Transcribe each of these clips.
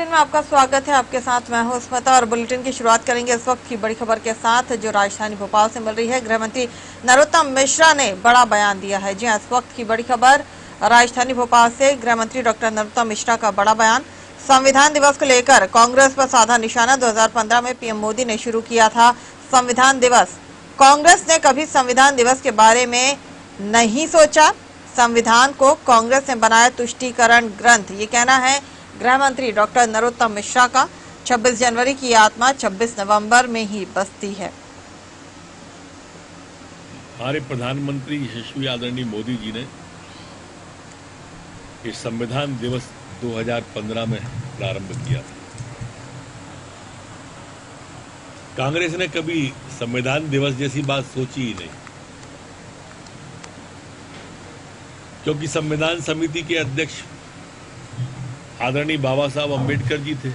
Bulletin में आपका स्वागत है। आपके साथ मैं हूं स्मिता और बुलेटिन की शुरुआत करेंगे इस वक्त की बड़ी खबर के साथ जो राजधानी भोपाल से मिल रही है। गृह मंत्री नरोत्तम मिश्रा ने बड़ा बयान दिया है। जी हां, इस वक्त की बड़ी खबर राजधानी भोपाल से। गृह मंत्री डॉक्टर नरोत्तम मिश्रा का बड़ा बयान। संविधान दिवस को लेकर कांग्रेस पर साधा निशाना। 2015 में पीएम मोदी ने शुरू किया था संविधान दिवस। कांग्रेस ने कभी संविधान दिवस के बारे में नहीं सोचा। संविधान को कांग्रेस ने बनाया तुष्टीकरण ग्रंथ, ये कहना है गृह मंत्री डॉक्टर नरोत्तम मिश्रा का। 26 जनवरी की आत्मा 26 नवंबर में ही बसती है। हमारे प्रधानमंत्री यशस्वी आदरणीय मोदी जी ने इस संविधान दिवस 2015 में प्रारंभ किया था। कांग्रेस ने कभी संविधान दिवस जैसी बात सोची ही नहीं, क्योंकि संविधान समिति के अध्यक्ष आदरणीय बाबा साहब अम्बेडकर जी थे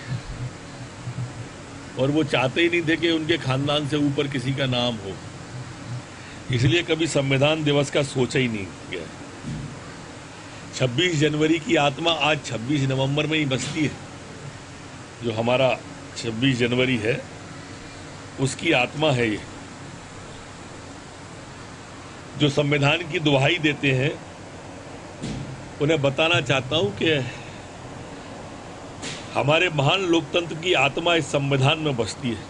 और वो चाहते ही नहीं थे कि उनके खानदान से ऊपर किसी का नाम हो, इसलिए कभी संविधान दिवस का सोचा ही नहीं गया। 26 जनवरी की आत्मा आज 26 नवंबर में ही बसती है। जो हमारा 26 जनवरी है उसकी आत्मा है ये। जो संविधान की दुहाई देते हैं उन्हें बताना चाहता हूं कि हमारे महान लोकतंत्र की आत्मा इस संविधान में बसती है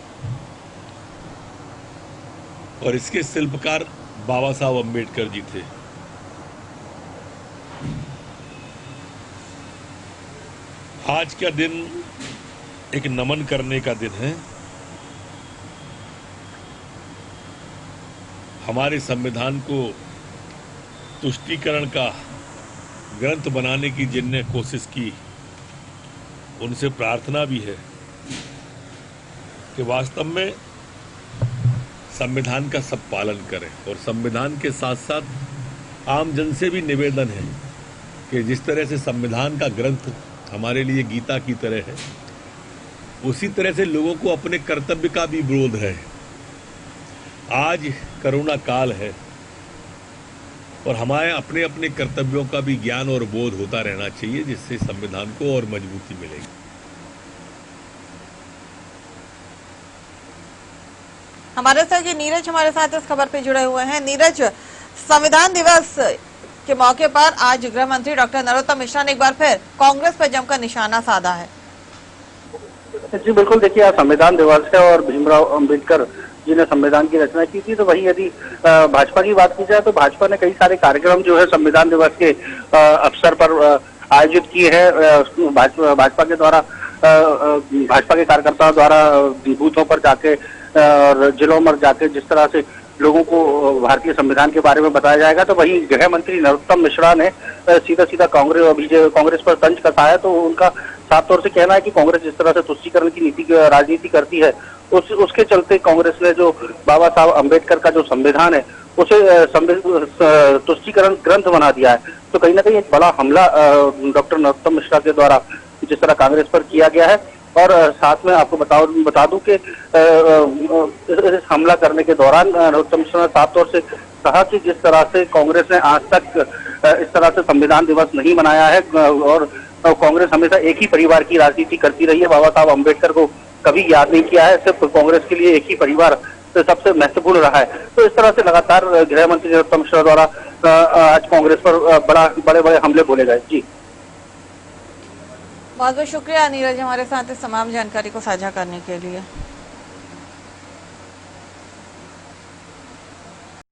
और इसके शिल्पकार बाबा साहब अम्बेडकर जी थे। आज का दिन एक नमन करने का दिन है। हमारे संविधान को तुष्टीकरण का ग्रंथ बनाने की जिनने कोशिश की उनसे प्रार्थना भी है कि वास्तव में संविधान का सब पालन करें। और संविधान के साथ साथ आम जन से भी निवेदन है कि जिस तरह से संविधान का ग्रंथ हमारे लिए गीता की तरह है, उसी तरह से लोगों को अपने कर्तव्य का भी बोध है। आज करुणा काल है और हमारे अपने अपने कर्तव्यों का भी ज्ञान और बोध होता रहना चाहिए, जिससे संविधान को और मजबूती मिलेगी। हमारे सहयोगी नीरज हमारे साथ इस खबर पे जुड़े हुए हैं। नीरज, संविधान दिवस के मौके पर आज गृह मंत्री डॉक्टर नरोत्तम मिश्रा ने एक बार फिर कांग्रेस पर जमकर निशाना साधा है। जी बिल्कुल, देखिए आज संविधान दिवस है और भीमराव अंबेडकर जी ने संविधान की रचना की थी। तो वहीं यदि भाजपा की बात की जाए तो भाजपा ने कई सारे कार्यक्रम जो है संविधान दिवस के अवसर पर आयोजित किए हैं। भाजपा के द्वारा भाजपा के कार्यकर्ताओं द्वारा बूथों पर जाके और जिलों में जाके जिस तरह से लोगों को भारतीय संविधान के बारे में बताया जाएगा, तो वहीं गृह मंत्री नरोत्तम मिश्रा ने सीधा कांग्रेस पर तंज कसाया। तो उनका साफ तौर से कहना है कि कांग्रेस जिस तरह से तुष्टीकरण की राजनीति करती है उसके चलते कांग्रेस ने जो बाबा साहब अम्बेडकर का जो संविधान है उसे तुष्टीकरण ग्रंथ बना दिया है। तो कहीं ना कहीं एक बड़ा हमला डॉक्टर नरोत्तम मिश्रा के द्वारा जिस तरह कांग्रेस पर किया गया है। और साथ में आपको बता दूं कि इस हमला करने के दौरान नरोत्तम मिश्रा ने साफ तौर से कहा कि जिस तरह से कांग्रेस ने आज तक इस तरह से संविधान दिवस नहीं मनाया है और कांग्रेस हमेशा एक ही परिवार की राजनीति करती रही है, बाबा साहब अम्बेडकर को कभी याद नहीं किया है। सिर्फ कांग्रेस के लिए एक ही परिवार सबसे महत्वपूर्ण रहा है। तो इस तरह से लगातार गृह मंत्री नरोत्तम मिश्रा द्वारा आज कांग्रेस पर बड़े हमले बोले गए। जी बहुत बहुत शुक्रिया नीरज हमारे साथ इस तमाम जानकारी को साझा करने के लिए।